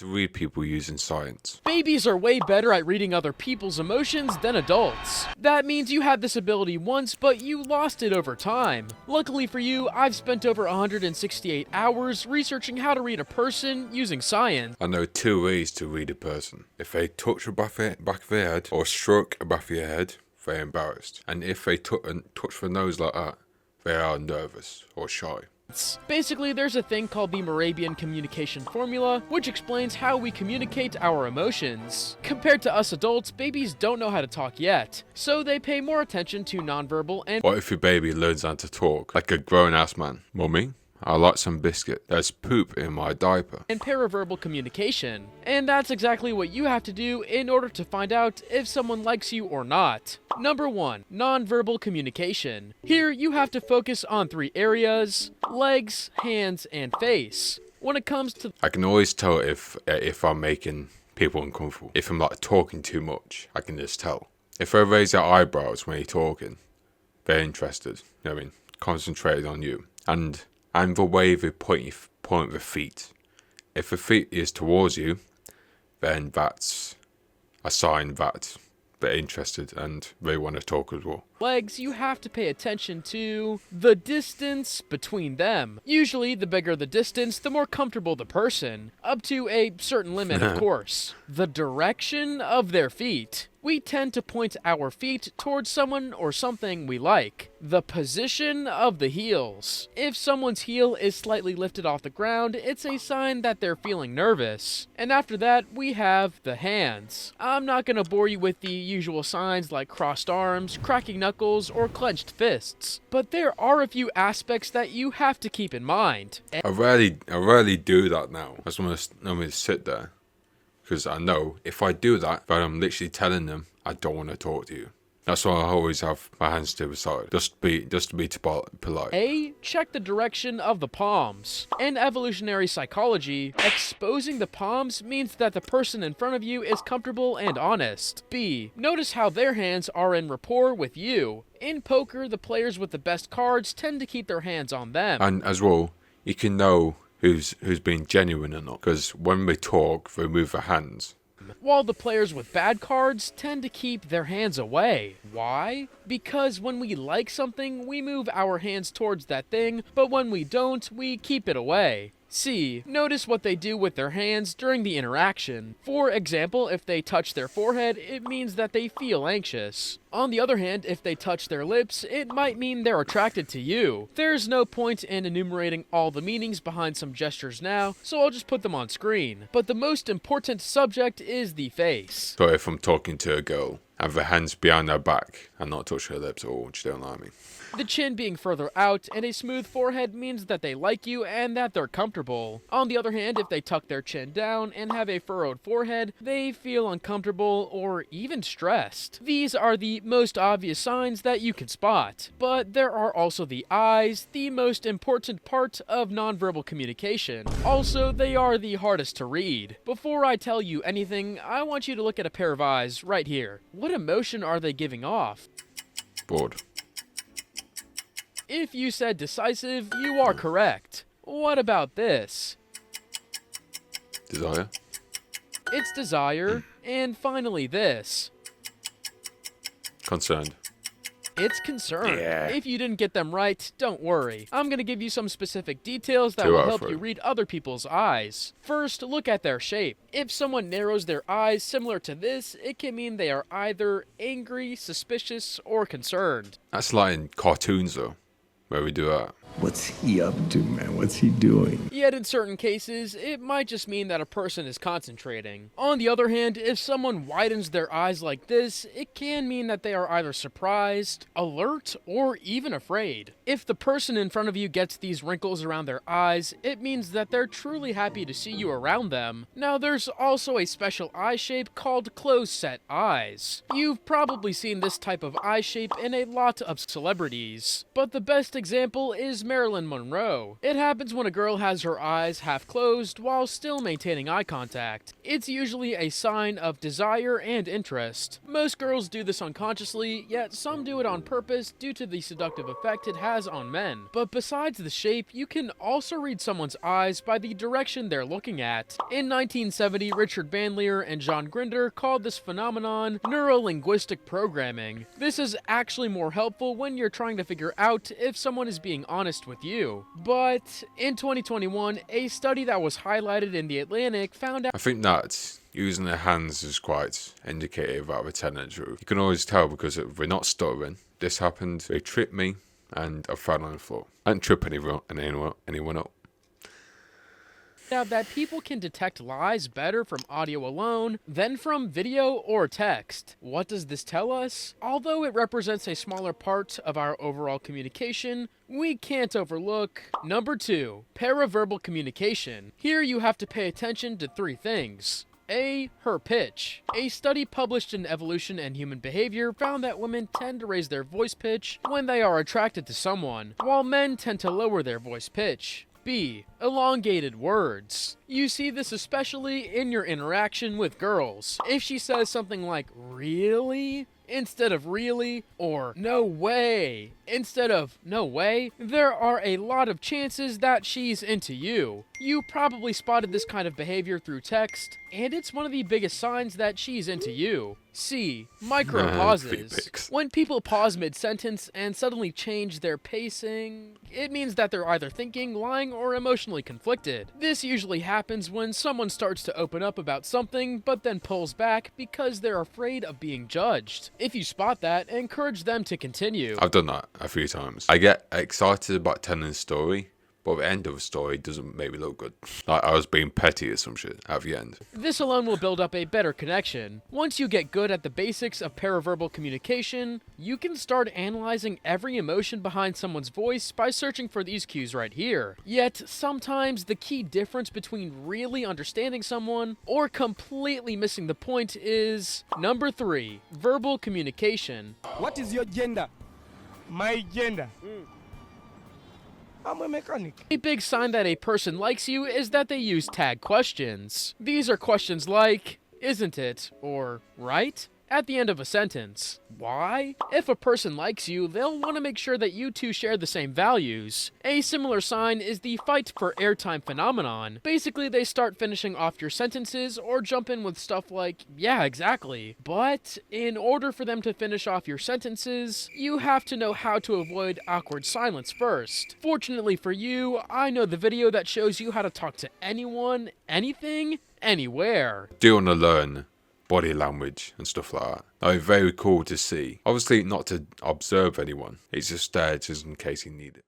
to read people using science. Babies are way better at reading other people's emotions than adults. That means you had this ability once, but you lost it over time. Luckily for you, I've spent over 168 hours researching how to read a person using science. I know 2 ways to read a person. If they touch the back of their head or stroke the back of their head, they're embarrassed. And if they touch the nose like that, they are nervous or shy. Basically, there's a thing called the Moravian communication formula, which explains how we communicate our emotions. Compared to us adults, babies don't know how to talk yet, so they pay more attention to nonverbal and— What if your baby learns how to talk like a grown-ass man? Mummy, I like some biscuit. There's poop in my diaper. and paraverbal communication. And that's exactly what you have to do in order to find out if someone likes you or not. Number 1, nonverbal communication. Here you have to focus on 3 areas: legs, hands, and face. When it comes to— I can always tell if I'm making people uncomfortable. If I'm like talking too much, I can just tell. If they raise their eyebrows when you're talking, they're interested. You know what I mean? Concentrated on you. And the way they point the feet. If the feet is towards you, then that's a sign that they're interested and they want to talk as well. legs, you have to pay attention to the distance between them. Usually, the bigger the distance, the more comfortable the person, up to a certain limit, of course. The direction of their feet. We tend to point our feet towards someone or something we like. The position of the heels. If someone's heel is slightly lifted off the ground, it's a sign that they're feeling nervous. And after that, we have the hands. I'm not gonna bore you with the usual signs like crossed arms, cracking knuckles, or clenched fists. But there are a few aspects that you have to keep in mind. I rarely do that now. I just want to sit there. Because I know if I do that, then I'm literally telling them I don't want to talk to you. That's why I always have my hands to the side, just to be polite. A. Check the direction of the palms. In evolutionary psychology, exposing the palms means that the person in front of you is comfortable and honest. B. Notice how their hands are in rapport with you. In poker, the players with the best cards tend to keep their hands on them. And as well, you can know who's being genuine or not, because when they talk, they move their hands. While the players with bad cards tend to keep their hands away. Why? Because when we like something, we move our hands towards that thing, but when we don't, we keep it away. C. Notice what they do with their hands during the interaction. For example, if they touch their forehead, it means that they feel anxious. On the other hand, if they touch their lips, it might mean they're attracted to you. There's no point in enumerating all the meanings behind some gestures now, so I'll just put them on screen. But the most important subject is the face. So if I'm talking to a girl, have their hands behind their back and not touch her lips at all, she don't like me. The chin being further out and a smooth forehead means that they like you and that they're comfortable. On the other hand, if they tuck their chin down and have a furrowed forehead, they feel uncomfortable or even stressed. These are the most obvious signs that you can spot. But there are also the eyes, the most important part of nonverbal communication. Also, they are the hardest to read. Before I tell you anything, I want you to look at a pair of eyes right here. What emotion are they giving off? Bored. If you said decisive, you are correct. What about this? Desire. It's desire. And finally this. Concerned. It's concern. Yeah. If you didn't get them right, don't worry. I'm going to give you some specific details that 2 will out of help 3. you read other people's eyes. First, look at their shape. If someone narrows their eyes similar to this, it can mean they are either angry, suspicious, or concerned. That's like in cartoons though, where we do that. What's he up to, man? What's he doing? Yet in certain cases, it might just mean that a person is concentrating. On the other hand, if someone widens their eyes like this, it can mean that they are either surprised, alert, or even afraid. If the person in front of you gets these wrinkles around their eyes, it means that they're truly happy to see you around them. Now, there's also a special eye shape called closed-set eyes. You've probably seen this type of eye shape in a lot of celebrities, but the best example is is Marilyn Monroe. It happens when a girl has her eyes half closed while still maintaining eye contact. It's usually a sign of desire and interest. Most girls do this unconsciously, yet some do it on purpose due to the seductive effect it has on men. But besides the shape, you can also read someone's eyes by the direction they're looking at. In 1970, Richard Bandlier and John Grinder called this phenomenon neuro-linguistic programming. This is actually more helpful when you're trying to figure out if someone is being honest with you. But in 2021, a study that was highlighted in The Atlantic found out I think that using their hands is quite indicative of a tendency. You can always tell because if we're not stuttering. This happened, they tripped me, and I fell on the floor. I didn't trip anyone up. that people can detect lies better from audio alone than from video or text. What does this tell us? Although it represents a smaller part of our overall communication, we can't overlook number 2, paraverbal communication. Here you have to pay attention to 3 things. A. Her pitch. A study published in Evolution and Human Behavior found that women tend to raise their voice pitch when they are attracted to someone, while men tend to lower their voice pitch. B. Elongated words. You see this especially in your interaction with girls. If she says something like, "Really?" instead of "really," or "no way" instead of "no way," there are a lot of chances that she's into you. You probably spotted this kind of behavior through text, and it's one of the biggest signs that she's into you. C. Micro pauses. When people pause mid-sentence and suddenly change their pacing, it means that they're either thinking, lying, or emotionally conflicted. This usually happens when someone starts to open up about something, but then pulls back because they're afraid of being judged. If you spot that, encourage them to continue. I've done that a few times. I get excited about telling a story, but the end of the story doesn't make me look good. Like I was being petty or some shit at the end. This alone will build up a better connection. Once you get good at the basics of paraverbal communication, you can start analyzing every emotion behind someone's voice by searching for these cues right here. Yet, sometimes the key difference between really understanding someone or completely missing the point is number 3, verbal communication. What is your gender? My gender. I'm a mechanic. A big sign that a person likes you is that they use tag questions. These are questions like, "Isn't it?" or "Right?" at the end of a sentence. Why? If a person likes you, they'll want to make sure that you two share the same values. A similar sign is the fight for airtime phenomenon. Basically, they start finishing off your sentences or jump in with stuff like, "Yeah, exactly." But in order for them to finish off your sentences, you have to know how to avoid awkward silence first. Fortunately for you, I know the video that shows you how to talk to anyone, anything, anywhere. Do want to learn body language and stuff like that. That would be very cool to see. Obviously not to observe anyone. It's just there just in case you need it.